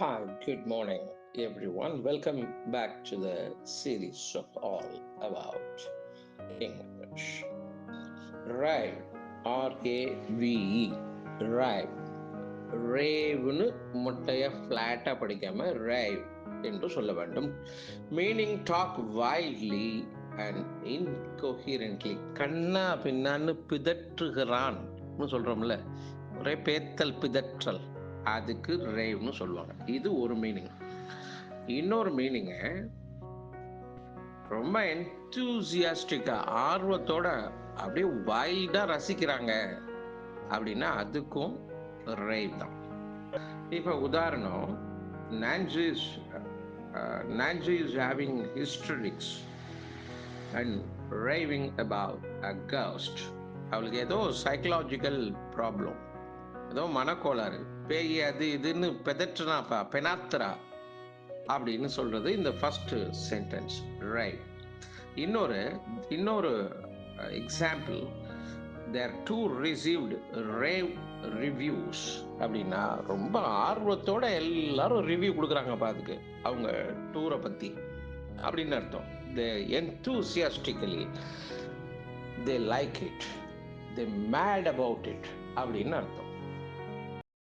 Hi, good morning, everyone. Welcome back to the series of All About English. Rave, R-A-V-E, rave. ரேவ்னு முட்டைய ஃப்ளாட்டாக படிக்காம rave என்று சொல்ல வேண்டும். Meaning talk wildly and incoherently. கண்ணா பின்னான்னு பிதற்றுகிறான் சொல்கிறோம்ல, ஒரே பேத்தல் பிதற்றல், அதுக்கு ரேவ்னு சொல்லுவாங்க. இது ஒரு மீனிங். இன்னொரு மீனிங்க ரொம்ப என்தூசியாஸ்டிக்கா, ஆர்வத்தோட அப்படியே வைல்டா ரசிக்கிறாங்க அப்படின்னா அதுக்கும் ரேவ் தான். இப்போ உதாரணம், Nancy is having hysterics and raving about a ghost. அவளுக்கு ஏதோ சைக்கலாஜிக்கல் ப்ராப்ளம், ஏதோ மனக்கோளாறு, பேய் அது இதுன்னு பெனாத்துறா அப்படின்னு சொல்றது இந்த ஃபர்ஸ்ட் சென்டென்ஸ் ரைட். இன்னொரு எக்ஸாம்பிள், தேர் டூ ரிசீவ்டு ரேவ் ரிவ்யூஸ் அப்படின்னா ரொம்ப ஆர்வத்தோட எல்லாரும் ரிவ்யூ கொடுக்குறாங்கப்பா அதுக்கு, அவங்க டூரை பத்தி அப்படின்னு அர்த்தம். தே enthusiastically they like it, they mad about it அப்படின்னு அர்த்தம்.